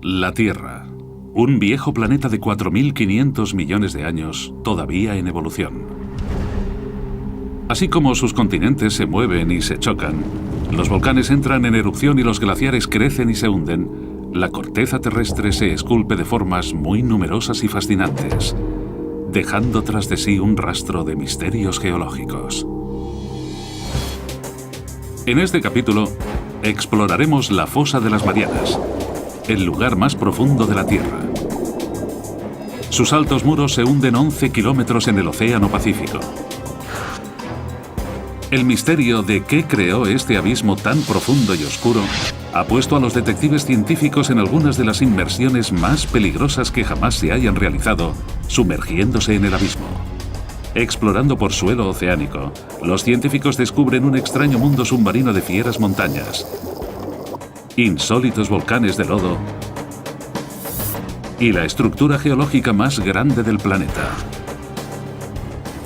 La Tierra, un viejo planeta de 4.500 millones de años, todavía en evolución. Así como sus continentes se mueven y se chocan, los volcanes entran en erupción y los glaciares crecen y se hunden, la corteza terrestre se esculpe de formas muy numerosas y fascinantes, dejando tras de sí un rastro de misterios geológicos. En este capítulo, exploraremos la Fosa de las Marianas, el lugar más profundo de la Tierra. Sus altos muros se hunden 11 kilómetros en el Océano Pacífico. El misterio de qué creó este abismo tan profundo y oscuro ha puesto a los detectives científicos en algunas de las inmersiones más peligrosas que jamás se hayan realizado, sumergiéndose en el abismo. Explorando por suelo oceánico, los científicos descubren un extraño mundo submarino de fieras montañas, insólitos volcanes de lodo y la estructura geológica más grande del planeta.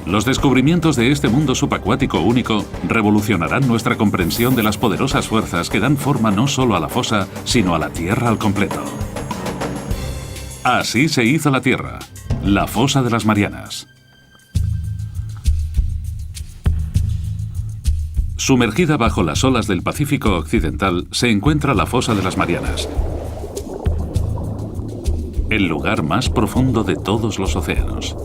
Los descubrimientos de este mundo subacuático único revolucionarán nuestra comprensión de las poderosas fuerzas que dan forma no solo a la fosa, sino a la Tierra al completo. Así se hizo la Tierra, la Fosa de las Marianas. Sumergida bajo las olas del Pacífico Occidental se encuentra la Fosa de las Marianas, el lugar más profundo de todos los océanos.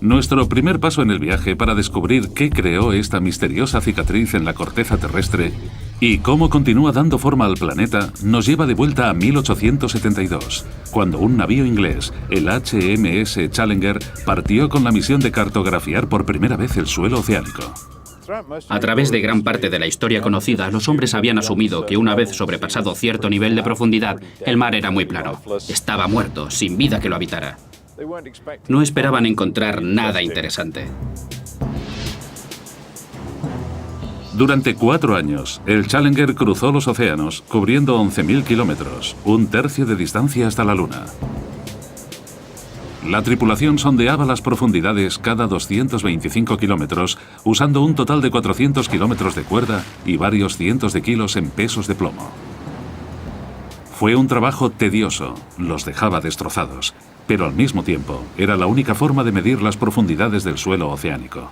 Nuestro primer paso en el viaje para descubrir qué creó esta misteriosa cicatriz en la corteza terrestre y cómo continúa dando forma al planeta nos lleva de vuelta a 1872, cuando un navío inglés, el HMS Challenger, partió con la misión de cartografiar por primera vez el suelo oceánico. A través de gran parte de la historia conocida, los hombres habían asumido que una vez sobrepasado cierto nivel de profundidad, el mar era muy plano. Estaba muerto, sin vida que lo habitara. No esperaban encontrar nada interesante. Durante 4 años, el Challenger cruzó los océanos, cubriendo 11.000 kilómetros, un tercio de distancia hasta la Luna. La tripulación sondeaba las profundidades cada 225 kilómetros, usando un total de 400 kilómetros de cuerda y varios cientos de kilos en pesos de plomo. Fue un trabajo tedioso, los dejaba destrozados, pero al mismo tiempo era la única forma de medir las profundidades del suelo oceánico.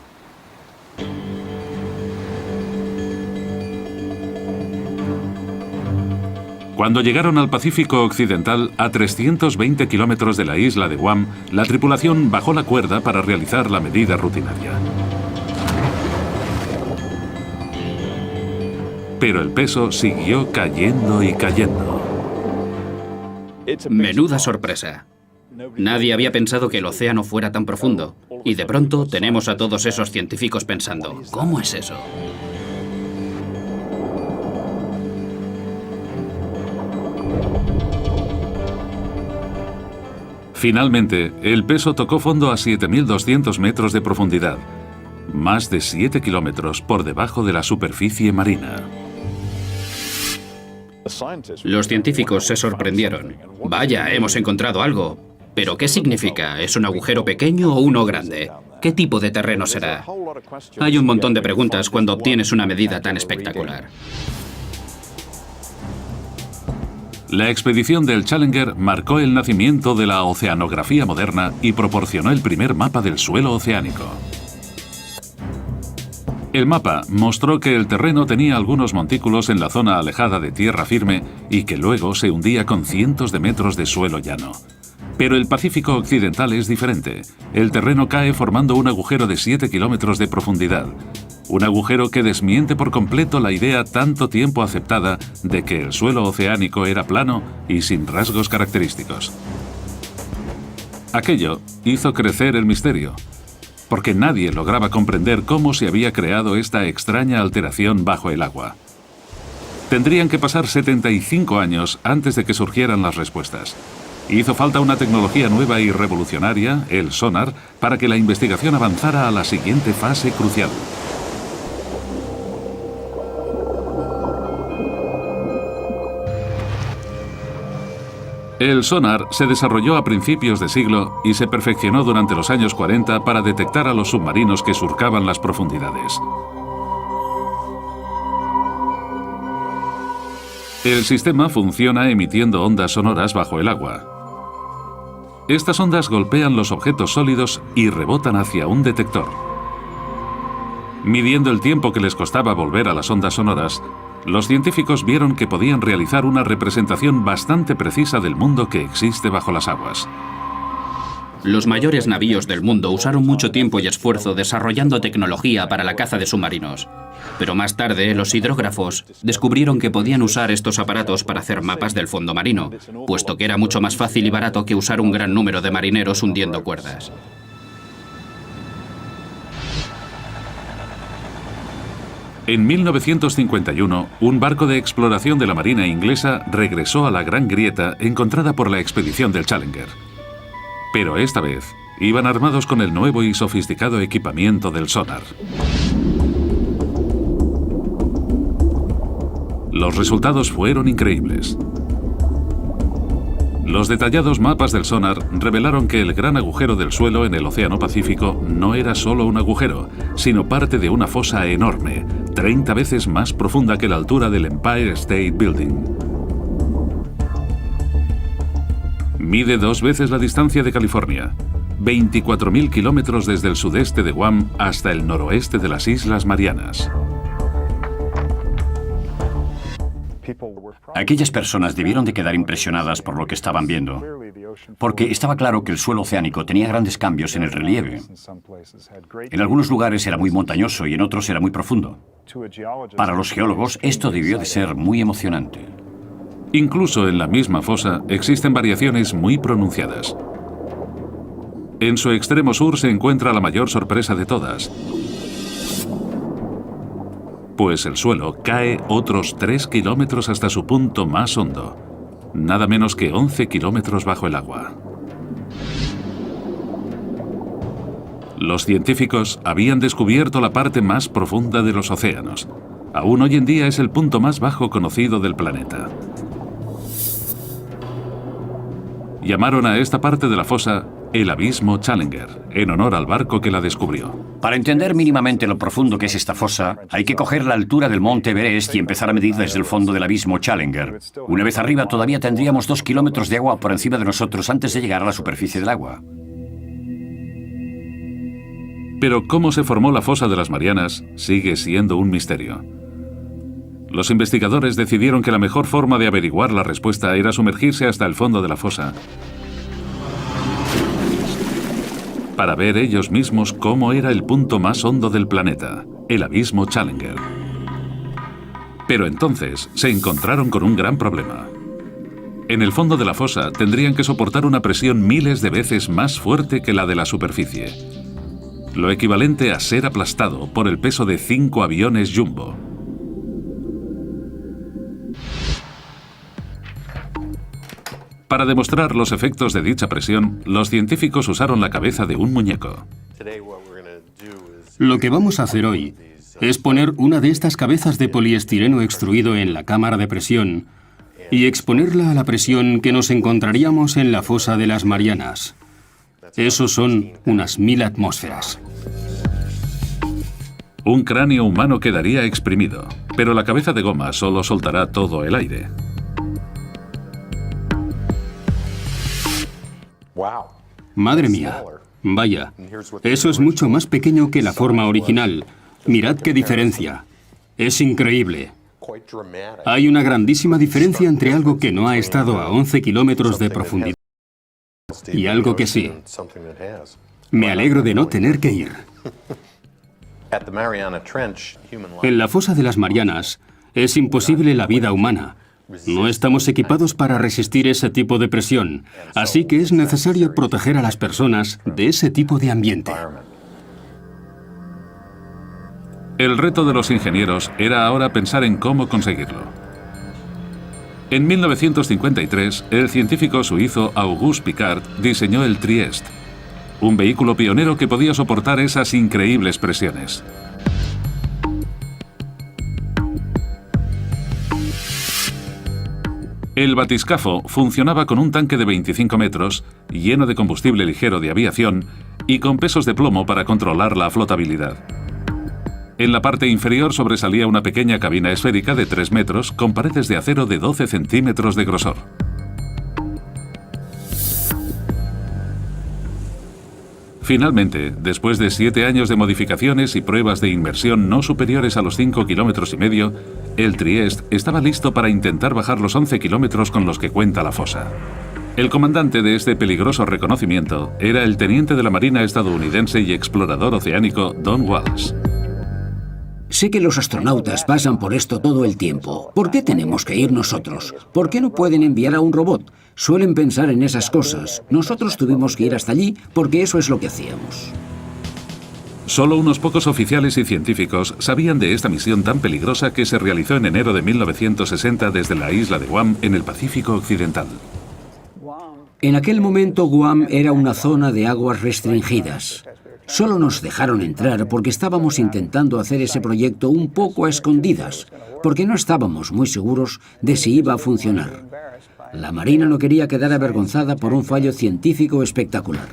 Cuando llegaron al Pacífico Occidental, a 320 kilómetros de la isla de Guam, la tripulación bajó la cuerda para realizar la medida rutinaria. Pero el peso siguió cayendo y cayendo. Menuda sorpresa. Nadie había pensado que el océano fuera tan profundo. Y de pronto tenemos a todos esos científicos pensando, ¿cómo es eso? Finalmente, el peso tocó fondo a 7.200 metros de profundidad, más de 7 kilómetros por debajo de la superficie marina. Los científicos se sorprendieron. Vaya, hemos encontrado algo. ¿Pero qué significa? ¿Es un agujero pequeño o uno grande? ¿Qué tipo de terreno será? Hay un montón de preguntas cuando obtienes una medida tan espectacular. La expedición del Challenger marcó el nacimiento de la oceanografía moderna y proporcionó el primer mapa del suelo oceánico. El mapa mostró que el terreno tenía algunos montículos en la zona alejada de tierra firme y que luego se hundía con cientos de metros de suelo llano. Pero el Pacífico Occidental es diferente. El terreno cae formando un agujero de 7 kilómetros de profundidad. Un agujero que desmiente por completo la idea tanto tiempo aceptada de que el suelo oceánico era plano y sin rasgos característicos. Aquello hizo crecer el misterio, porque nadie lograba comprender cómo se había creado esta extraña alteración bajo el agua. Tendrían que pasar 75 años antes de que surgieran las respuestas. Hizo falta una tecnología nueva y revolucionaria, el sonar, para que la investigación avanzara a la siguiente fase crucial. El sonar se desarrolló a principios de siglo y se perfeccionó durante los años 40 para detectar a los submarinos que surcaban las profundidades. El sistema funciona emitiendo ondas sonoras bajo el agua. Estas ondas golpean los objetos sólidos y rebotan hacia un detector. Midiendo el tiempo que les costaba volver a las ondas sonoras, los científicos vieron que podían realizar una representación bastante precisa del mundo que existe bajo las aguas. Los mayores navíos del mundo usaron mucho tiempo y esfuerzo desarrollando tecnología para la caza de submarinos. Pero más tarde, los hidrógrafos descubrieron que podían usar estos aparatos para hacer mapas del fondo marino, puesto que era mucho más fácil y barato que usar un gran número de marineros hundiendo cuerdas. En 1951, un barco de exploración de la Marina inglesa regresó a la Gran Grieta encontrada por la expedición del Challenger. Pero esta vez, iban armados con el nuevo y sofisticado equipamiento del sonar. Los resultados fueron increíbles. Los detallados mapas del sonar revelaron que el gran agujero del suelo en el Océano Pacífico no era solo un agujero, sino parte de una fosa enorme, 30 veces más profunda que la altura del Empire State Building. Mide 2 veces la distancia de California, 24.000 kilómetros desde el sudeste de Guam hasta el noroeste de las Islas Marianas. Aquellas personas debieron de quedar impresionadas por lo que estaban viendo, porque estaba claro que el suelo oceánico tenía grandes cambios en el relieve. En algunos lugares era muy montañoso y en otros era muy profundo. Para los geólogos, esto debió de ser muy emocionante. Incluso en la misma fosa existen variaciones muy pronunciadas. En su extremo sur se encuentra la mayor sorpresa de todas, pues el suelo cae otros 3 kilómetros hasta su punto más hondo, nada menos que 11 kilómetros bajo el agua. Los científicos habían descubierto la parte más profunda de los océanos. Aún hoy en día es el punto más bajo conocido del planeta. Llamaron a esta parte de la fosa el Abismo Challenger, en honor al barco que la descubrió. Para entender mínimamente lo profundo que es esta fosa, hay que coger la altura del monte Everest y empezar a medir desde el fondo del Abismo Challenger. Una vez arriba todavía tendríamos 2 kilómetros de agua por encima de nosotros antes de llegar a la superficie del agua. Pero cómo se formó la fosa de las Marianas sigue siendo un misterio. Los investigadores decidieron que la mejor forma de averiguar la respuesta era sumergirse hasta el fondo de la fosa, para ver ellos mismos cómo era el punto más hondo del planeta, el Abismo Challenger. Pero entonces se encontraron con un gran problema. En el fondo de la fosa tendrían que soportar una presión miles de veces más fuerte que la de la superficie, lo equivalente a ser aplastado por el peso de 5 aviones Jumbo. Para demostrar los efectos de dicha presión, los científicos usaron la cabeza de un muñeco. Lo que vamos a hacer hoy es poner una de estas cabezas de poliestireno extruido en la cámara de presión y exponerla a la presión que nos encontraríamos en la fosa de las Marianas. Eso son unas 1000 atmósferas. Un cráneo humano quedaría exprimido, pero la cabeza de goma solo soltará todo el aire. Madre mía, vaya, eso es mucho más pequeño que la forma original. Mirad qué diferencia. Es increíble. Hay una grandísima diferencia entre algo que no ha estado a 11 kilómetros de profundidad y algo que sí. Me alegro de no tener que ir. En la fosa de las Marianas es imposible la vida humana. No estamos equipados para resistir ese tipo de presión, así que es necesario proteger a las personas de ese tipo de ambiente. El reto de los ingenieros era ahora pensar en cómo conseguirlo. En 1953, el científico suizo Auguste Piccard diseñó el Trieste, un vehículo pionero que podía soportar esas increíbles presiones. El batiscafo funcionaba con un tanque de 25 metros, lleno de combustible ligero de aviación y con pesos de plomo para controlar la flotabilidad. En la parte inferior sobresalía una pequeña cabina esférica de 3 metros con paredes de acero de 12 centímetros de grosor. Finalmente, después de 7 años de modificaciones y pruebas de inmersión no superiores a los 5,5 kilómetros, el Trieste estaba listo para intentar bajar los 11 kilómetros con los que cuenta la fosa. El comandante de este peligroso reconocimiento era el teniente de la Marina estadounidense y explorador oceánico Don Walsh. Sé que los astronautas pasan por esto todo el tiempo. ¿Por qué tenemos que ir nosotros? ¿Por qué no pueden enviar a un robot? Suelen pensar en esas cosas. Nosotros tuvimos que ir hasta allí porque eso es lo que hacíamos. Solo unos pocos oficiales y científicos sabían de esta misión tan peligrosa que se realizó en enero de 1960 desde la isla de Guam en el Pacífico Occidental. En aquel momento Guam era una zona de aguas restringidas. Solo nos dejaron entrar porque estábamos intentando hacer ese proyecto un poco a escondidas, porque no estábamos muy seguros de si iba a funcionar. La Marina no quería quedar avergonzada por un fallo científico espectacular.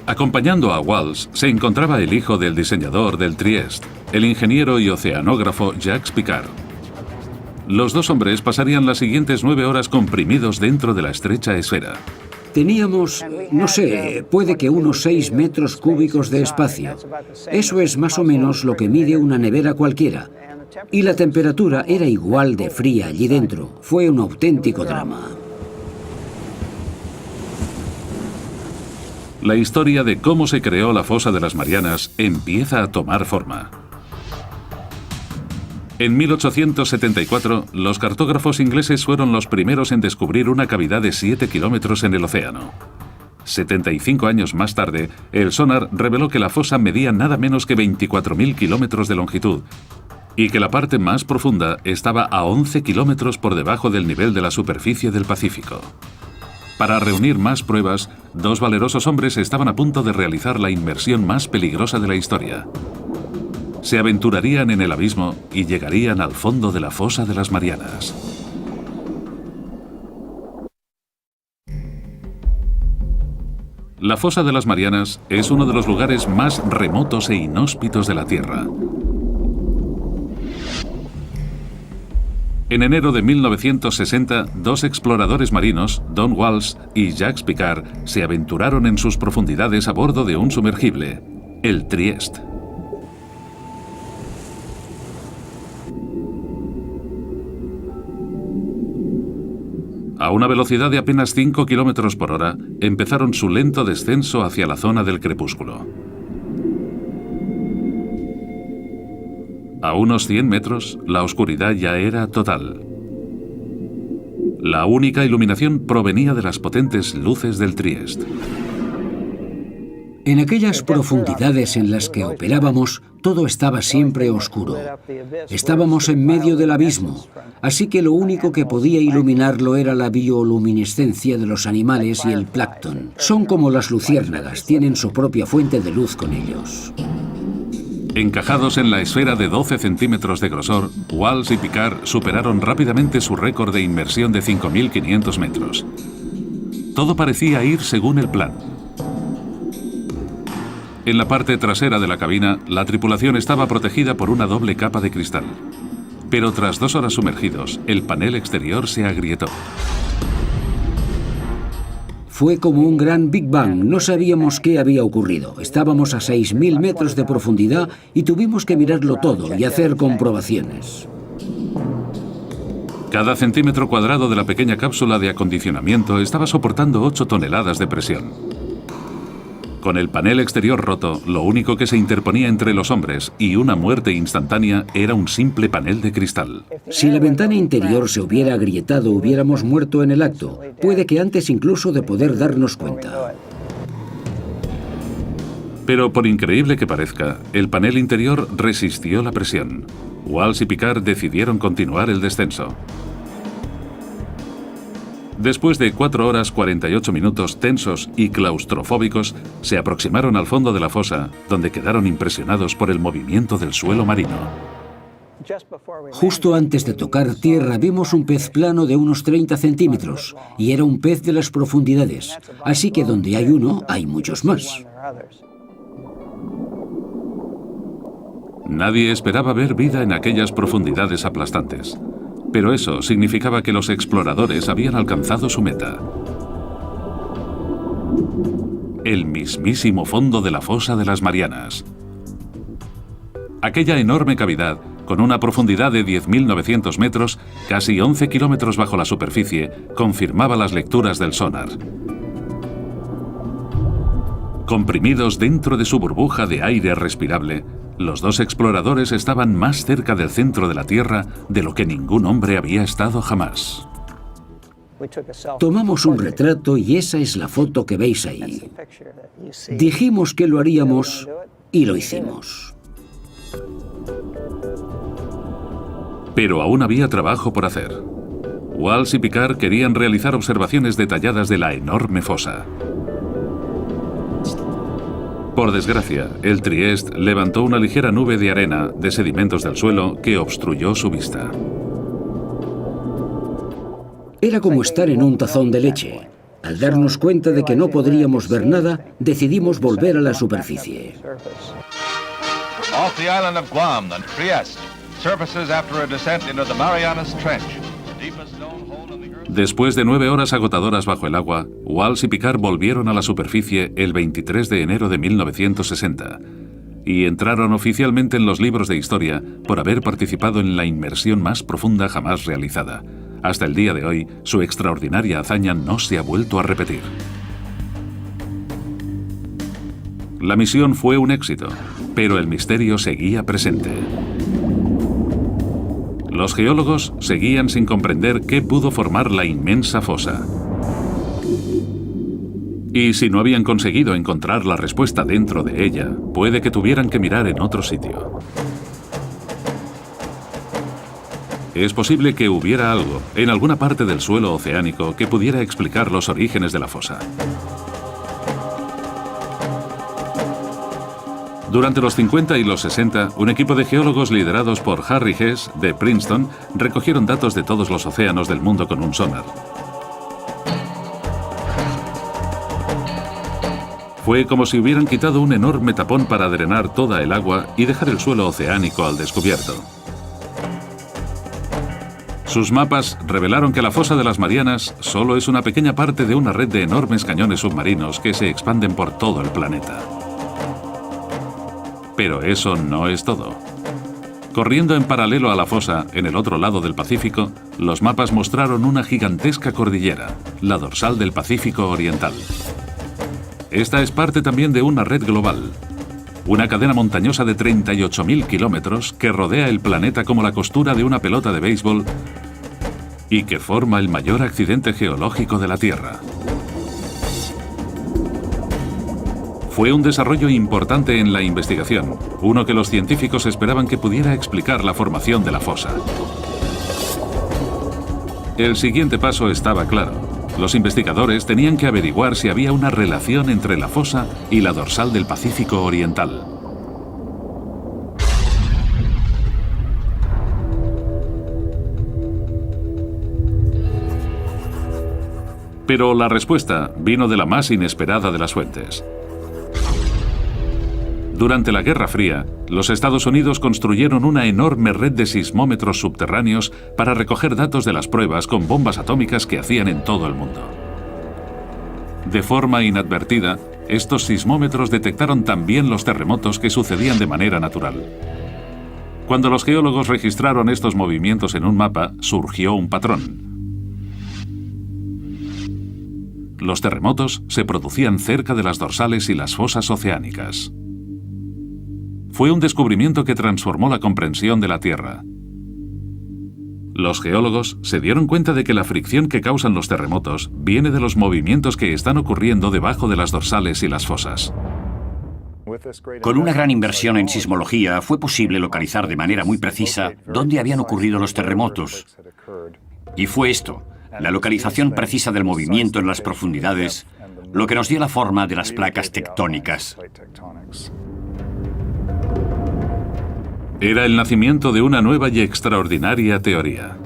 Acompañando a Walsh se encontraba el hijo del diseñador del Trieste, el ingeniero y oceanógrafo Jacques Piccard. Los dos hombres pasarían las siguientes 9 horas comprimidos dentro de la estrecha esfera. Teníamos, no sé, puede que unos 6 metros cúbicos de espacio. Eso es más o menos lo que mide una nevera cualquiera. Y la temperatura era igual de fría allí dentro. Fue un auténtico drama. La historia de cómo se creó la fosa de las Marianas empieza a tomar forma. En 1874, los cartógrafos ingleses fueron los primeros en descubrir una cavidad de 7 kilómetros en el océano. 75 años más tarde, el sonar reveló que la fosa medía nada menos que 24.000 kilómetros de longitud y que la parte más profunda estaba a 11 kilómetros por debajo del nivel de la superficie del Pacífico. Para reunir más pruebas, 2 valerosos hombres estaban a punto de realizar la inmersión más peligrosa de la historia. Se aventurarían en el abismo y llegarían al fondo de la fosa de las Marianas. La fosa de las Marianas es uno de los lugares más remotos e inhóspitos de la Tierra. En enero de 1960, 2 exploradores marinos, Don Walsh y Jacques Piccard, se aventuraron en sus profundidades a bordo de un sumergible, el Trieste. A una velocidad de apenas 5 kilómetros por hora, empezaron su lento descenso hacia la zona del crepúsculo. A unos 100 metros, la oscuridad ya era total. La única iluminación provenía de las potentes luces del Trieste. En aquellas profundidades en las que operábamos, todo estaba siempre oscuro. Estábamos en medio del abismo, así que lo único que podía iluminarlo era la bioluminiscencia de los animales y el plancton. Son como las luciérnagas, tienen su propia fuente de luz con ellos. Encajados en la esfera de 12 centímetros de grosor, Walsh y Piccard superaron rápidamente su récord de inmersión de 5.500 metros. Todo parecía ir según el plan. En la parte trasera de la cabina, la tripulación estaba protegida por una doble capa de cristal. Pero tras 2 horas sumergidos, el panel exterior se agrietó. Fue como un gran Big Bang, no sabíamos qué había ocurrido. Estábamos a 6.000 metros de profundidad y tuvimos que mirarlo todo y hacer comprobaciones. Cada centímetro cuadrado de la pequeña cápsula de acondicionamiento estaba soportando 8 toneladas de presión. Con el panel exterior roto, lo único que se interponía entre los hombres y una muerte instantánea era un simple panel de cristal. Si la ventana interior se hubiera agrietado, hubiéramos muerto en el acto. Puede que antes incluso de poder darnos cuenta. Pero por increíble que parezca, el panel interior resistió la presión. Walsh y Piccard decidieron continuar el descenso. Después de 4 horas 48 minutos tensos y claustrofóbicos, se aproximaron al fondo de la fosa, donde quedaron impresionados por el movimiento del suelo marino. Justo antes de tocar tierra vimos un pez plano de unos 30 centímetros, y era un pez de las profundidades, así que donde hay uno, hay muchos más. Nadie esperaba ver vida en aquellas profundidades aplastantes. Pero eso significaba que los exploradores habían alcanzado su meta. El mismísimo fondo de la fosa de las Marianas. Aquella enorme cavidad, con una profundidad de 10.900 metros, casi 11 kilómetros bajo la superficie, confirmaba las lecturas del sonar. Comprimidos dentro de su burbuja de aire respirable, los dos exploradores estaban más cerca del centro de la Tierra de lo que ningún hombre había estado jamás. Tomamos un retrato y esa es la foto que veis ahí. Dijimos que lo haríamos y lo hicimos. Pero aún había trabajo por hacer. Walsh y Picard querían realizar observaciones detalladas de la enorme fosa. Por desgracia, el Trieste levantó una ligera nube de arena, de sedimentos del suelo, que obstruyó su vista. Era como estar en un tazón de leche. Al darnos cuenta de que no podríamos ver nada, decidimos volver a la superficie. Off the island of Guam, the Trieste surfaces after a descent into the Marianas Trench, the deepest known hole in the earth. Después de 9 horas agotadoras bajo el agua, Walsh y Picard volvieron a la superficie el 23 de enero de 1960 y entraron oficialmente en los libros de historia por haber participado en la inmersión más profunda jamás realizada. Hasta el día de hoy, su extraordinaria hazaña no se ha vuelto a repetir. La misión fue un éxito, pero el misterio seguía presente. Los geólogos seguían sin comprender qué pudo formar la inmensa fosa. Y si no habían conseguido encontrar la respuesta dentro de ella, puede que tuvieran que mirar en otro sitio. Es posible que hubiera algo en alguna parte del suelo oceánico que pudiera explicar los orígenes de la fosa. Durante los 50 y los 60, un equipo de geólogos liderados por Harry Hess, de Princeton, recogieron datos de todos los océanos del mundo con un sonar. Fue como si hubieran quitado un enorme tapón para drenar toda el agua y dejar el suelo oceánico al descubierto. Sus mapas revelaron que la fosa de las Marianas solo es una pequeña parte de una red de enormes cañones submarinos que se expanden por todo el planeta. Pero eso no es todo. Corriendo en paralelo a la fosa, en el otro lado del Pacífico, los mapas mostraron una gigantesca cordillera, la dorsal del Pacífico Oriental. Esta es parte también de una red global, una cadena montañosa de 38.000 kilómetros que rodea el planeta como la costura de una pelota de béisbol y que forma el mayor accidente geológico de la Tierra. Fue un desarrollo importante en la investigación, uno que los científicos esperaban que pudiera explicar la formación de la fosa. El siguiente paso estaba claro. Los investigadores tenían que averiguar si había una relación entre la fosa y la dorsal del Pacífico Oriental. Pero la respuesta vino de la más inesperada de las fuentes. Durante la Guerra Fría, los Estados Unidos construyeron una enorme red de sismómetros subterráneos para recoger datos de las pruebas con bombas atómicas que hacían en todo el mundo. De forma inadvertida, estos sismómetros detectaron también los terremotos que sucedían de manera natural. Cuando los geólogos registraron estos movimientos en un mapa, surgió un patrón. Los terremotos se producían cerca de las dorsales y las fosas oceánicas. Fue un descubrimiento que transformó la comprensión de la Tierra. Los geólogos se dieron cuenta de que la fricción que causan los terremotos viene de los movimientos que están ocurriendo debajo de las dorsales y las fosas. Con una gran inversión en sismología fue posible localizar de manera muy precisa dónde habían ocurrido los terremotos. Y fue esto, la localización precisa del movimiento en las profundidades, lo que nos dio la forma de las placas tectónicas. Era el nacimiento de una nueva y extraordinaria teoría.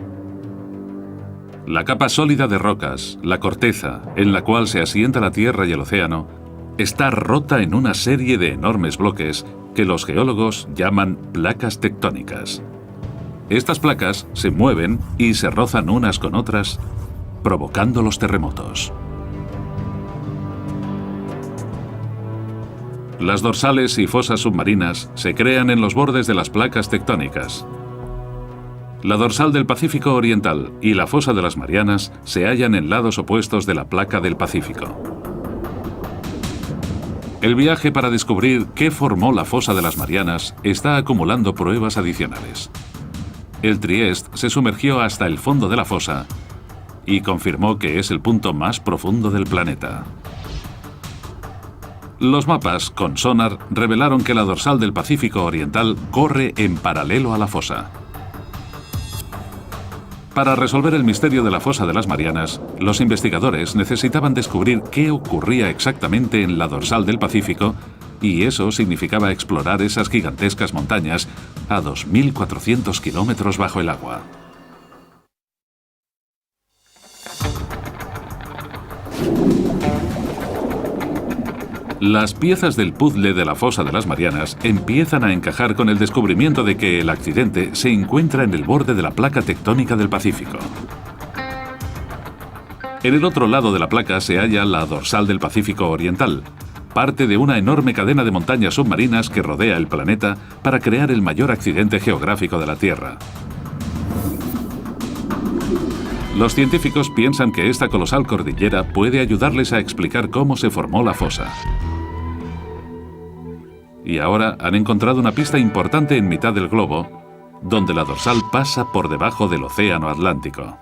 La capa sólida de rocas, la corteza, en la cual se asienta la Tierra y el océano, está rota en una serie de enormes bloques que los geólogos llaman placas tectónicas. Estas placas se mueven y se rozan unas con otras, provocando los terremotos. Las dorsales y fosas submarinas se crean en los bordes de las placas tectónicas. La dorsal del Pacífico Oriental y la fosa de las Marianas se hallan en lados opuestos de la placa del Pacífico. El viaje para descubrir qué formó la fosa de las Marianas está acumulando pruebas adicionales. El Trieste se sumergió hasta el fondo de la fosa y confirmó que es el punto más profundo del planeta. Los mapas con sonar revelaron que la dorsal del Pacífico Oriental corre en paralelo a la fosa. Para resolver el misterio de la fosa de las Marianas, los investigadores necesitaban descubrir qué ocurría exactamente en la dorsal del Pacífico, y eso significaba explorar esas gigantescas montañas a 2.400 kilómetros bajo el agua. Las piezas del puzzle de la fosa de las Marianas empiezan a encajar con el descubrimiento de que el accidente se encuentra en el borde de la placa tectónica del Pacífico. En el otro lado de la placa se halla la dorsal del Pacífico Oriental, parte de una enorme cadena de montañas submarinas que rodea el planeta para crear el mayor accidente geográfico de la Tierra. Los científicos piensan que esta colosal cordillera puede ayudarles a explicar cómo se formó la fosa. Y ahora han encontrado una pista importante en mitad del globo, donde la dorsal pasa por debajo del Océano Atlántico.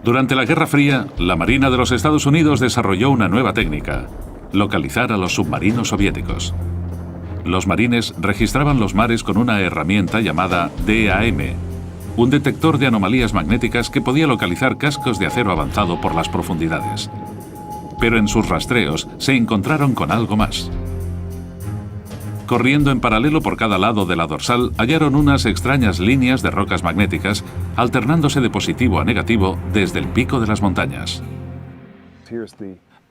Durante la Guerra Fría, la Marina de los Estados Unidos desarrolló una nueva técnica: localizar a los submarinos soviéticos. Los marines registraban los mares con una herramienta llamada DAM, un detector de anomalías magnéticas que podía localizar cascos de acero avanzado por las profundidades. Pero en sus rastreos se encontraron con algo más. Corriendo en paralelo por cada lado de la dorsal, hallaron unas extrañas líneas de rocas magnéticas, alternándose de positivo a negativo desde el pico de las montañas.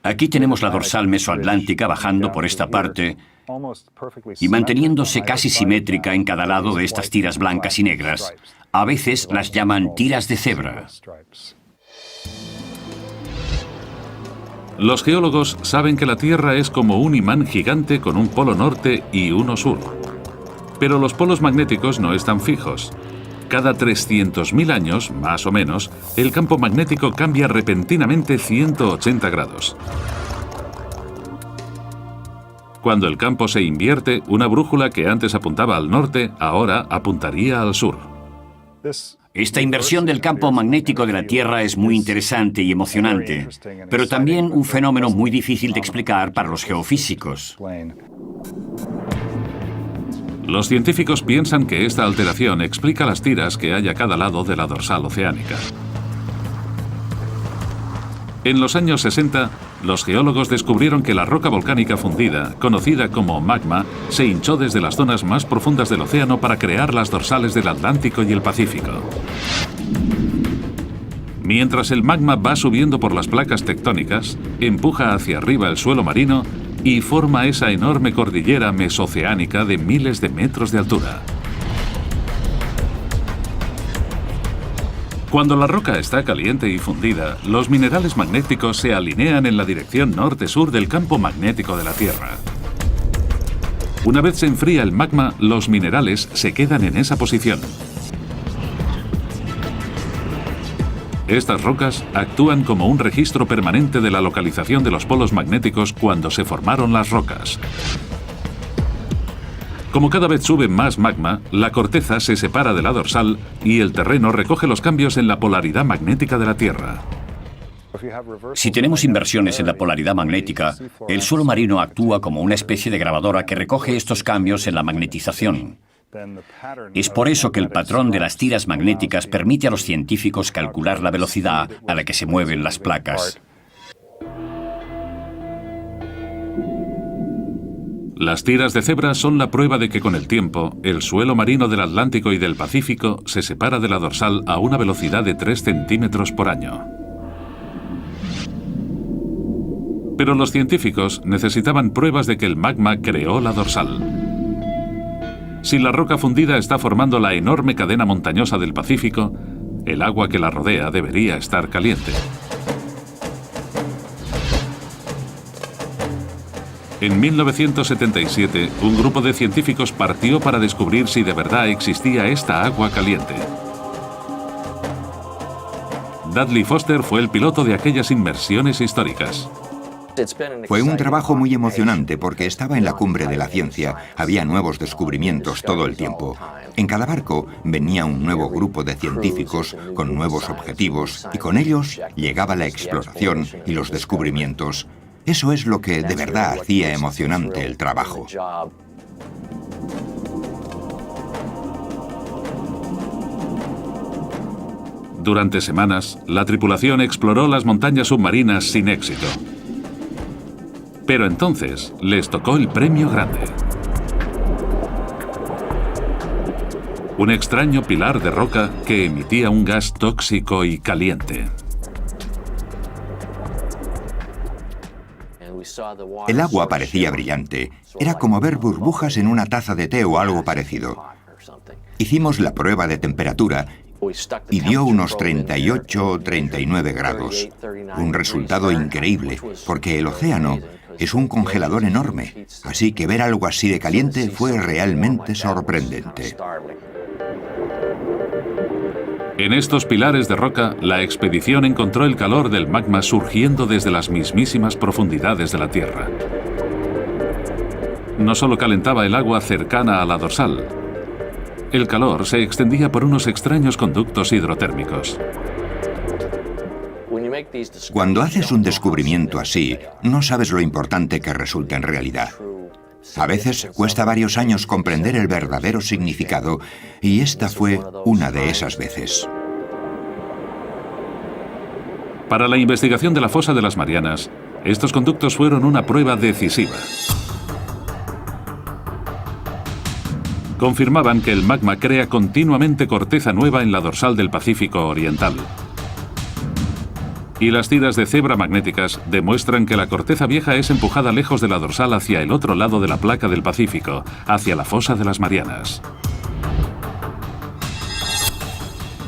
Aquí tenemos la dorsal mesoatlántica bajando por esta parte y manteniéndose casi simétrica en cada lado de estas tiras blancas y negras. A veces las llaman tiras de cebra. Los geólogos saben que la Tierra es como un imán gigante con un polo norte y uno sur. Pero los polos magnéticos no están fijos. Cada 300.000 años, más o menos, el campo magnético cambia repentinamente 180 grados. Cuando el campo se invierte, una brújula que antes apuntaba al norte, ahora apuntaría al sur. Esta inversión del campo magnético de la Tierra es muy interesante y emocionante, pero también un fenómeno muy difícil de explicar para los geofísicos. Los científicos piensan que esta alteración explica las tiras que hay a cada lado de la dorsal oceánica. En los años 60, los geólogos descubrieron que la roca volcánica fundida, conocida como magma, se hinchó desde las zonas más profundas del océano para crear las dorsales del Atlántico y el Pacífico. Mientras el magma va subiendo por las placas tectónicas, empuja hacia arriba el suelo marino y forma esa enorme cordillera mesoceánica de miles de metros de altura. Cuando la roca está caliente y fundida, los minerales magnéticos se alinean en la dirección norte-sur del campo magnético de la Tierra. Una vez se enfría el magma, los minerales se quedan en esa posición. Estas rocas actúan como un registro permanente de la localización de los polos magnéticos cuando se formaron las rocas. Como cada vez sube más magma, la corteza se separa de la dorsal y el terreno recoge los cambios en la polaridad magnética de la Tierra. Si tenemos inversiones en la polaridad magnética, el suelo marino actúa como una especie de grabadora que recoge estos cambios en la magnetización. Es por eso que el patrón de las tiras magnéticas permite a los científicos calcular la velocidad a la que se mueven las placas. Las tiras de cebra son la prueba de que con el tiempo, el suelo marino del Atlántico y del Pacífico se separa de la dorsal a una velocidad de 3 centímetros por año. Pero los científicos necesitaban pruebas de que el magma creó la dorsal. Si la roca fundida está formando la enorme cadena montañosa del Pacífico, el agua que la rodea debería estar caliente. En 1977, un grupo de científicos partió para descubrir si de verdad existía esta agua caliente. Dudley Foster fue el piloto de aquellas inmersiones históricas. Fue un trabajo muy emocionante porque estaba en la cumbre de la ciencia, había nuevos descubrimientos todo el tiempo. En cada barco venía un nuevo grupo de científicos con nuevos objetivos y con ellos llegaba la exploración y los descubrimientos. Eso es lo que de verdad hacía emocionante el trabajo. Durante semanas, la tripulación exploró las montañas submarinas sin éxito. Pero entonces les tocó el premio grande. Un extraño pilar de roca que emitía un gas tóxico y caliente. El agua parecía brillante. Era como ver burbujas en una taza de té o algo parecido. Hicimos la prueba de temperatura y dio unos 38 o 39 grados. Un resultado increíble, porque el océano es un congelador enorme, así que ver algo así de caliente fue realmente sorprendente. En estos pilares de roca, la expedición encontró el calor del magma surgiendo desde las mismísimas profundidades de la Tierra. No solo calentaba el agua cercana a la dorsal, el calor se extendía por unos extraños conductos hidrotérmicos. Cuando haces un descubrimiento así, no sabes lo importante que resulta en realidad. A veces cuesta varios años comprender el verdadero significado, y esta fue una de esas veces. Para la investigación de la fosa de las Marianas, estos conductos fueron una prueba decisiva. Confirmaban que el magma crea continuamente corteza nueva en la dorsal del Pacífico Oriental. Y las tiras de cebra magnéticas demuestran que la corteza vieja es empujada lejos de la dorsal hacia el otro lado de la placa del Pacífico, hacia la fosa de las Marianas.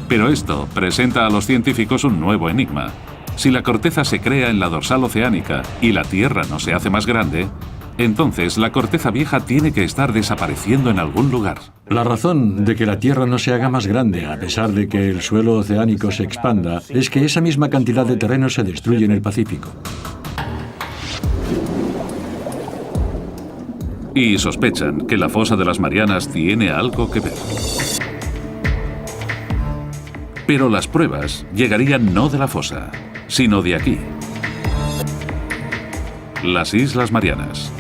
Pero esto presenta a los científicos un nuevo enigma. Si la corteza se crea en la dorsal oceánica y la Tierra no se hace más grande, entonces la corteza vieja tiene que estar desapareciendo en algún lugar. La razón de que la Tierra no se haga más grande, a pesar de que el suelo oceánico se expanda, es que esa misma cantidad de terreno se destruye en el Pacífico. Y sospechan que la fosa de las Marianas tiene algo que ver. Pero las pruebas llegarían no de la fosa, sino de aquí. Las Islas Marianas.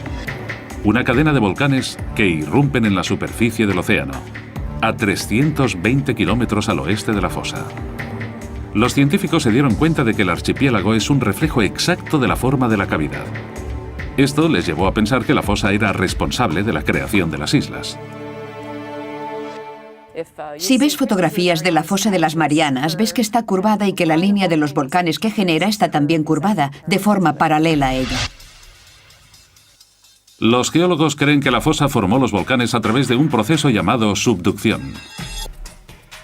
Una cadena de volcanes que irrumpen en la superficie del océano, a 320 kilómetros al oeste de la fosa. Los científicos se dieron cuenta de que el archipiélago es un reflejo exacto de la forma de la cavidad. Esto les llevó a pensar que la fosa era responsable de la creación de las islas. Si ves fotografías de la fosa de las Marianas, ves que está curvada y que la línea de los volcanes que genera está también curvada, de forma paralela a ella. Los geólogos creen que la fosa formó los volcanes a través de un proceso llamado subducción.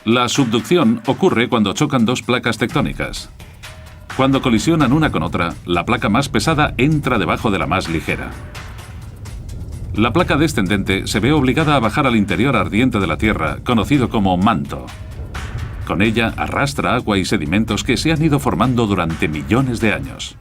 La subducción ocurre cuando chocan dos placas tectónicas. Cuando colisionan una con otra, la placa más pesada entra debajo de la más ligera. La placa descendente se ve obligada a bajar al interior ardiente de la Tierra, conocido como manto. Con ella arrastra agua y sedimentos que se han ido formando durante millones de años.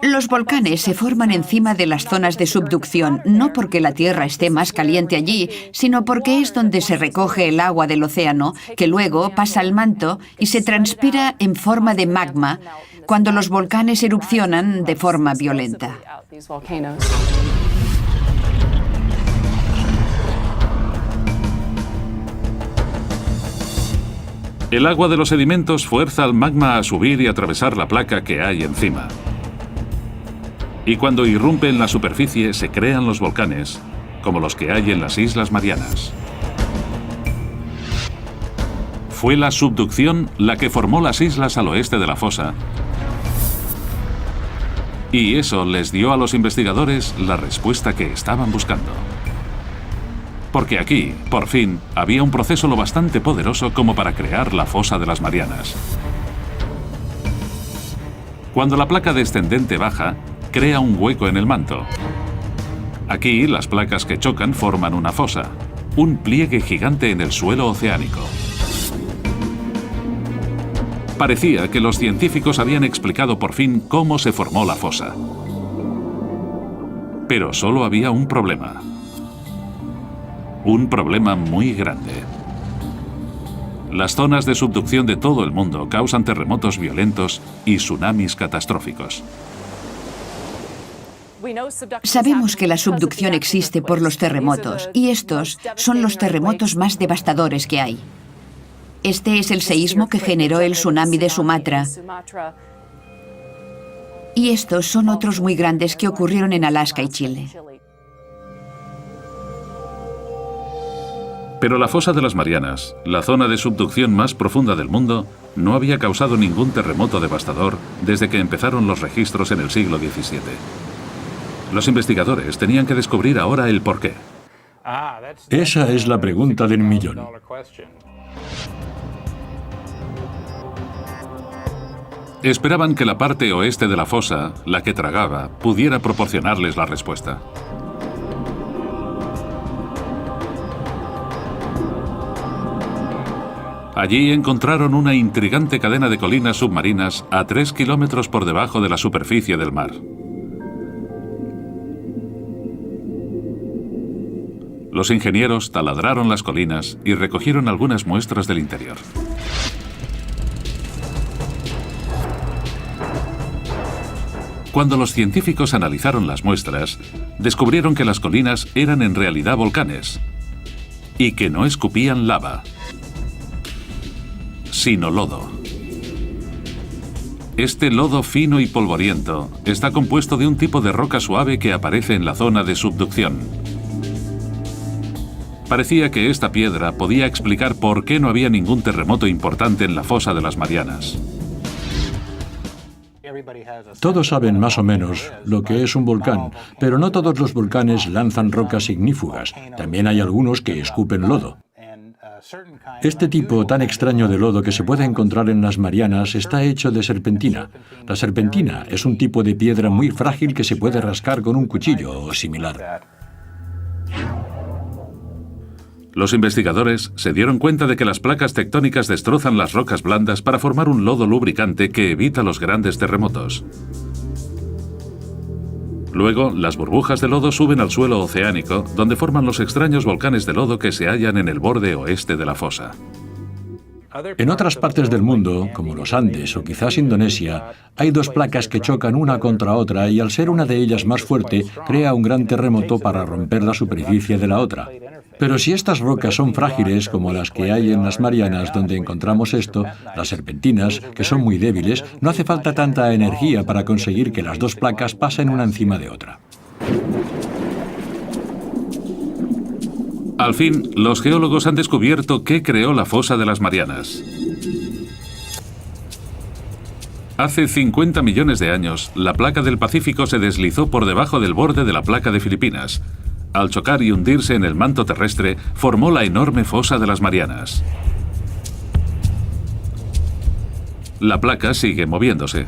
Los volcanes se forman encima de las zonas de subducción, no porque la Tierra esté más caliente allí, sino porque es donde se recoge el agua del océano, que luego pasa al manto y se transpira en forma de magma cuando los volcanes erupcionan de forma violenta. El agua de los sedimentos fuerza al magma a subir y atravesar la placa que hay encima. Y cuando irrumpe en la superficie se crean los volcanes, como los que hay en las Islas Marianas. Fue la subducción la que formó las islas al oeste de la fosa Y eso les dio a los investigadores la respuesta que estaban buscando. Porque aquí, por fin, había un proceso lo bastante poderoso como para crear la fosa de las Marianas. Cuando la placa descendente baja, crea un hueco en el manto. Aquí, las placas que chocan forman una fosa, un pliegue gigante en el suelo oceánico. Parecía que los científicos habían explicado por fin cómo se formó la fosa. Pero solo había un problema. Un problema muy grande. Las zonas de subducción de todo el mundo causan terremotos violentos y tsunamis catastróficos. Sabemos que la subducción existe por los terremotos, y estos son los terremotos más devastadores que hay. Este es el seísmo que generó el tsunami de Sumatra. Y estos son otros muy grandes que ocurrieron en Alaska y Chile. Pero la fosa de las Marianas, la zona de subducción más profunda del mundo, no había causado ningún terremoto devastador desde que empezaron los registros en el siglo XVII. Los investigadores tenían que descubrir ahora el porqué. Esa es la pregunta del millón. Esperaban que la parte oeste de la fosa, la que tragaba, pudiera proporcionarles la respuesta. Allí encontraron una intrigante cadena de colinas submarinas a 3 kilómetros por debajo de la superficie del mar. Los ingenieros taladraron las colinas y recogieron algunas muestras del interior. Cuando los científicos analizaron las muestras, descubrieron que las colinas eran en realidad volcanes y que no escupían lava, sino lodo. Este lodo fino y polvoriento está compuesto de un tipo de roca suave que aparece en la zona de subducción. Parecía que esta piedra podía explicar por qué no había ningún terremoto importante en la fosa de las Marianas. Todos saben más o menos lo que es un volcán, pero no todos los volcanes lanzan rocas ignífugas. También hay algunos que escupen lodo. Este tipo tan extraño de lodo que se puede encontrar en las Marianas está hecho de serpentina. La serpentina es un tipo de piedra muy frágil que se puede rascar con un cuchillo o similar. Los investigadores se dieron cuenta de que las placas tectónicas destrozan las rocas blandas para formar un lodo lubricante que evita los grandes terremotos. Luego, las burbujas de lodo suben al suelo oceánico, donde forman los extraños volcanes de lodo que se hallan en el borde oeste de la fosa. En otras partes del mundo, como los Andes o quizás Indonesia, hay dos placas que chocan una contra otra y al ser una de ellas más fuerte, crea un gran terremoto para romper la superficie de la otra. Pero si estas rocas son frágiles, como las que hay en las Marianas donde encontramos esto, las serpentinas, que son muy débiles, no hace falta tanta energía para conseguir que las dos placas pasen una encima de otra. Al fin, los geólogos han descubierto qué creó la fosa de las Marianas. Hace 50 millones de años, la placa del Pacífico se deslizó por debajo del borde de la placa de Filipinas. Al chocar y hundirse en el manto terrestre, formó la enorme fosa de las Marianas. La placa sigue moviéndose.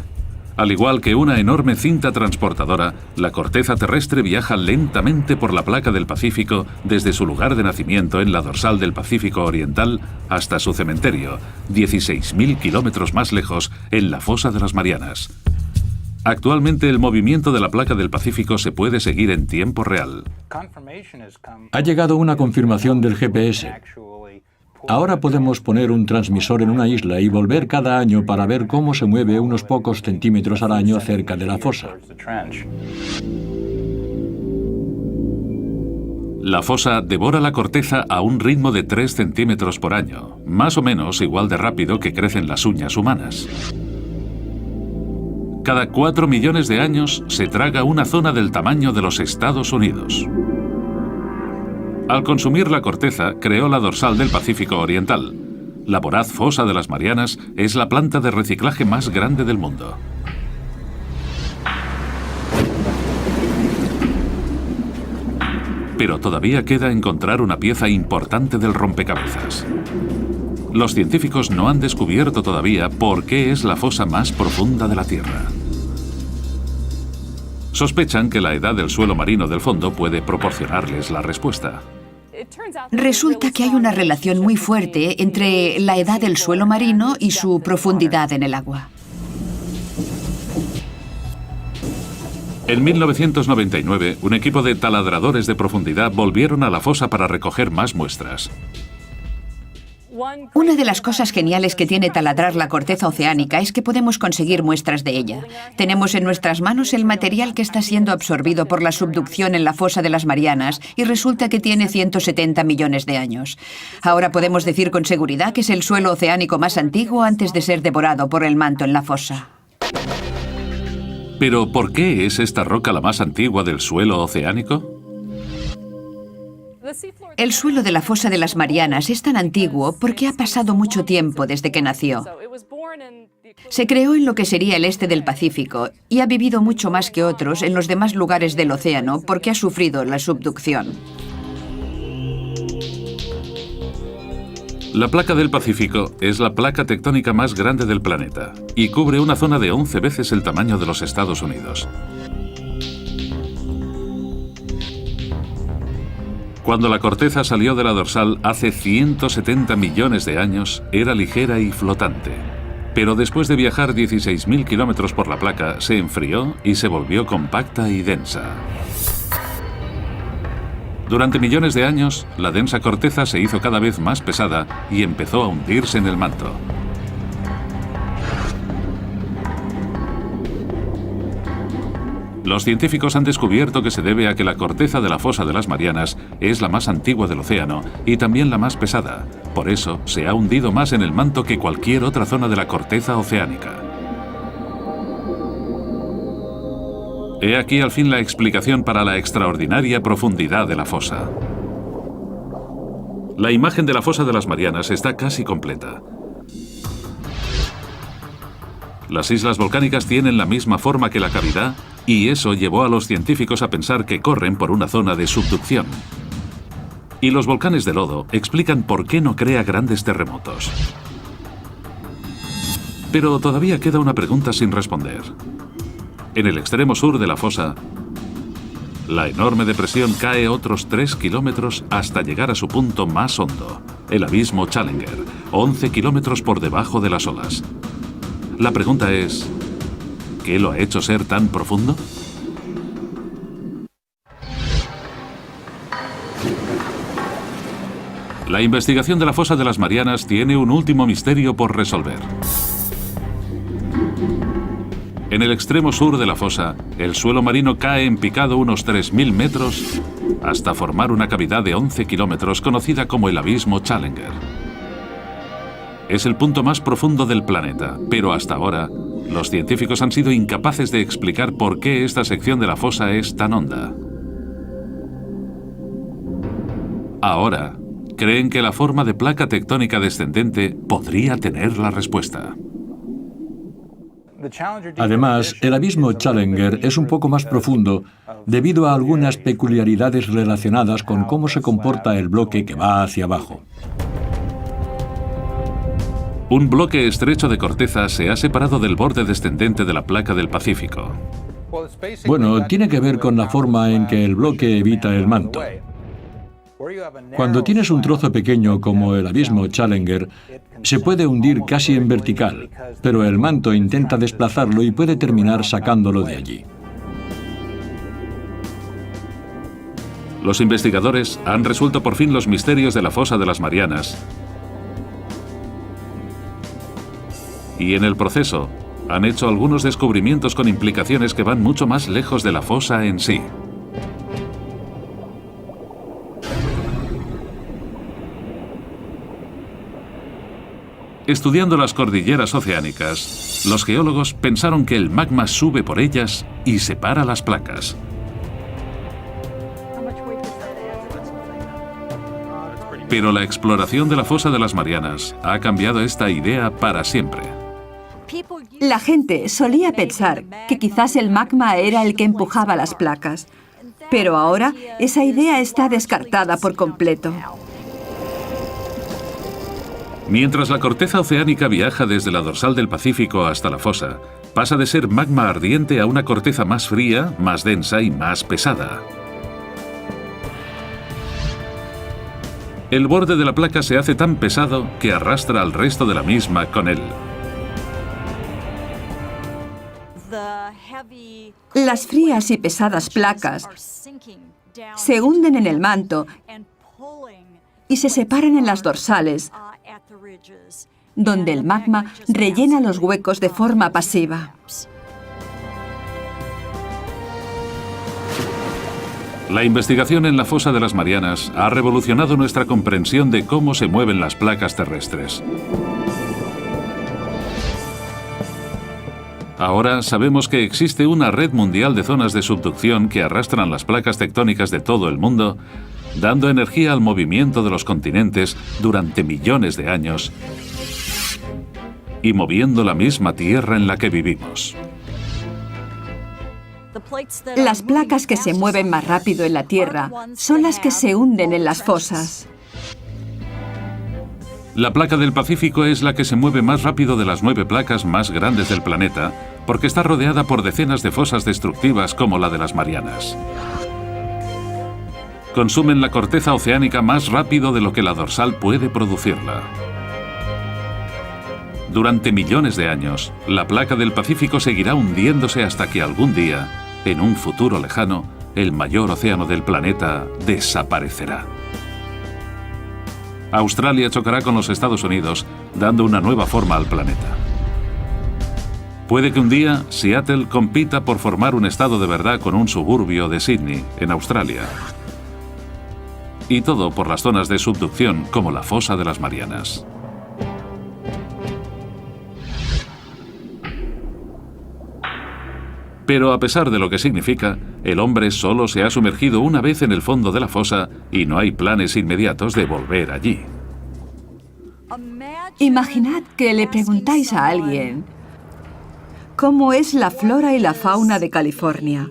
Al igual que una enorme cinta transportadora, la corteza terrestre viaja lentamente por la placa del Pacífico desde su lugar de nacimiento en la dorsal del Pacífico Oriental hasta su cementerio, 16.000 kilómetros más lejos, en la fosa de las Marianas. Actualmente el movimiento de la placa del Pacífico se puede seguir en tiempo real. Ha llegado una confirmación del GPS. Ahora podemos poner un transmisor en una isla y volver cada año para ver cómo se mueve unos pocos centímetros al año cerca de la fosa. La fosa devora la corteza a un ritmo de 3 centímetros por año, más o menos igual de rápido que crecen las uñas humanas. Cada 4 millones de años se traga una zona del tamaño de los Estados Unidos. Al consumir la corteza, creó la dorsal del Pacífico Oriental. La voraz fosa de las Marianas es la planta de reciclaje más grande del mundo. Pero todavía queda encontrar una pieza importante del rompecabezas. Los científicos no han descubierto todavía por qué es la fosa más profunda de la Tierra. Sospechan que la edad del suelo marino del fondo puede proporcionarles la respuesta. Resulta que hay una relación muy fuerte entre la edad del suelo marino y su profundidad en el agua. En 1999, un equipo de taladradores de profundidad volvieron a la fosa para recoger más muestras. Una de las cosas geniales que tiene taladrar la corteza oceánica es que podemos conseguir muestras de ella. Tenemos en nuestras manos el material que está siendo absorbido por la subducción en la fosa de las Marianas y resulta que tiene 170 millones de años. Ahora podemos decir con seguridad que es el suelo oceánico más antiguo antes de ser devorado por el manto en la fosa. ¿Pero por qué es esta roca la más antigua del suelo oceánico? El suelo de la fosa de las Marianas es tan antiguo porque ha pasado mucho tiempo desde que nació. Se creó en lo que sería el este del Pacífico y ha vivido mucho más que otros en los demás lugares del océano porque ha sufrido la subducción. La placa del Pacífico es la placa tectónica más grande del planeta y cubre una zona de 11 veces el tamaño de los Estados Unidos. Cuando la corteza salió de la dorsal hace 170 millones de años, era ligera y flotante. Pero después de viajar 16.000 kilómetros por la placa, se enfrió y se volvió compacta y densa. Durante millones de años, la densa corteza se hizo cada vez más pesada y empezó a hundirse en el manto. Los científicos han descubierto que se debe a que la corteza de la fosa de las Marianas es la más antigua del océano y también la más pesada. Por eso, se ha hundido más en el manto que cualquier otra zona de la corteza oceánica. He aquí al fin la explicación para la extraordinaria profundidad de la fosa. La imagen de la fosa de las Marianas está casi completa. Las islas volcánicas tienen la misma forma que la cavidad y eso llevó a los científicos a pensar que corren por una zona de subducción. Y los volcanes de lodo explican por qué no crea grandes terremotos. Pero todavía queda una pregunta sin responder. En el extremo sur de la fosa, la enorme depresión cae otros 3 kilómetros hasta llegar a su punto más hondo, el abismo Challenger, 11 kilómetros por debajo de las olas. La pregunta es, ¿qué lo ha hecho ser tan profundo? La investigación de la fosa de las Marianas tiene un último misterio por resolver. En el extremo sur de la fosa, el suelo marino cae en picado unos 3.000 metros hasta formar una cavidad de 11 kilómetros conocida como el abismo Challenger. Es el punto más profundo del planeta, pero hasta ahora, los científicos han sido incapaces de explicar por qué esta sección de la fosa es tan honda. Ahora, creen que la forma de placa tectónica descendente podría tener la respuesta. Además, el abismo Challenger es un poco más profundo debido a algunas peculiaridades relacionadas con cómo se comporta el bloque que va hacia abajo. Un bloque estrecho de corteza se ha separado del borde descendente de la placa del Pacífico. Bueno, tiene que ver con la forma en que el bloque evita el manto. Cuando tienes un trozo pequeño como el abismo Challenger, se puede hundir casi en vertical, pero el manto intenta desplazarlo y puede terminar sacándolo de allí. Los investigadores han resuelto por fin los misterios de la fosa de las Marianas. Y en el proceso, han hecho algunos descubrimientos con implicaciones que van mucho más lejos de la fosa en sí. Estudiando las cordilleras oceánicas, los geólogos pensaron que el magma sube por ellas y separa las placas. Pero la exploración de la fosa de las Marianas ha cambiado esta idea para siempre. La gente solía pensar que quizás el magma era el que empujaba las placas. Pero ahora esa idea está descartada por completo. Mientras la corteza oceánica viaja desde la dorsal del Pacífico hasta la fosa, pasa de ser magma ardiente a una corteza más fría, más densa y más pesada. El borde de la placa se hace tan pesado que arrastra al resto de la misma con él. Las frías y pesadas placas se hunden en el manto y se separan en las dorsales, donde el magma rellena los huecos de forma pasiva. La investigación en la fosa de las Marianas ha revolucionado nuestra comprensión de cómo se mueven las placas terrestres. Ahora sabemos que existe una red mundial de zonas de subducción que arrastran las placas tectónicas de todo el mundo, dando energía al movimiento de los continentes durante millones de años y moviendo la misma Tierra en la que vivimos. Las placas que se mueven más rápido en la Tierra son las que se hunden en las fosas. La placa del Pacífico es la que se mueve más rápido de las 9 placas más grandes del planeta, porque está rodeada por decenas de fosas destructivas como la de las Marianas. Consumen la corteza oceánica más rápido de lo que la dorsal puede producirla. Durante millones de años, la placa del Pacífico seguirá hundiéndose hasta que algún día, en un futuro lejano, el mayor océano del planeta desaparecerá. Australia chocará con los Estados Unidos, dando una nueva forma al planeta. Puede que un día Seattle compita por formar un estado de verdad con un suburbio de Sydney, en Australia. Y todo por las zonas de subducción como la fosa de las Marianas. Pero a pesar de lo que significa, el hombre solo se ha sumergido una vez en el fondo de la fosa y no hay planes inmediatos de volver allí. Imaginad que le preguntáis a alguien cómo es la flora y la fauna de California.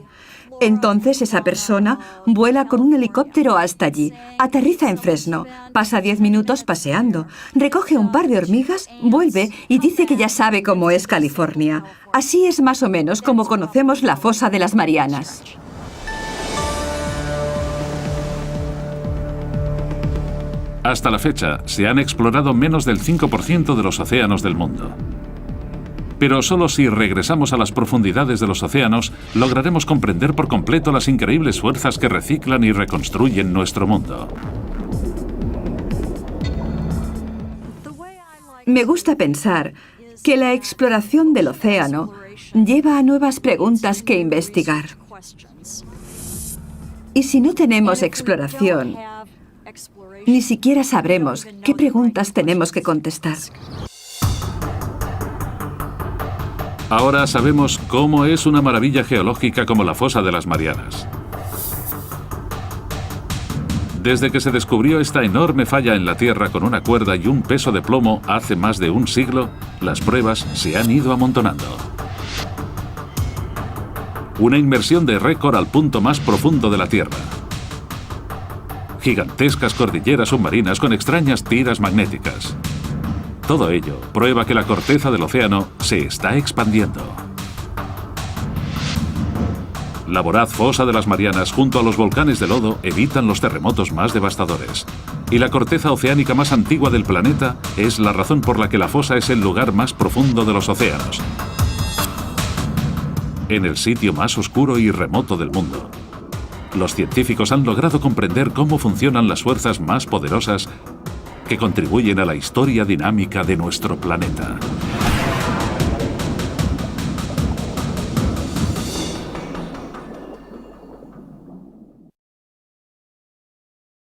Entonces esa persona vuela con un helicóptero hasta allí, aterriza en Fresno, pasa 10 minutos paseando, recoge un par de hormigas, vuelve y dice que ya sabe cómo es California. Así es más o menos como conocemos la fosa de las Marianas. Hasta la fecha, se han explorado menos del 5% de los océanos del mundo. Pero solo si regresamos a las profundidades de los océanos, lograremos comprender por completo las increíbles fuerzas que reciclan y reconstruyen nuestro mundo. Me gusta pensar que la exploración del océano lleva a nuevas preguntas que investigar. Y si no tenemos exploración, ni siquiera sabremos qué preguntas tenemos que contestar. Ahora sabemos cómo es una maravilla geológica como la fosa de las Marianas. Desde que se descubrió esta enorme falla en la Tierra con una cuerda y un peso de plomo hace más de un siglo, las pruebas se han ido amontonando. Una inmersión de récord al punto más profundo de la Tierra. Gigantescas cordilleras submarinas con extrañas tiras magnéticas. Todo ello prueba que la corteza del océano se está expandiendo. La voraz fosa de las Marianas junto a los volcanes de lodo evitan los terremotos más devastadores. Y la corteza oceánica más antigua del planeta es la razón por la que la fosa es el lugar más profundo de los océanos. En el sitio más oscuro y remoto del mundo, los científicos han logrado comprender cómo funcionan las fuerzas más poderosas que contribuyen a la historia dinámica de nuestro planeta.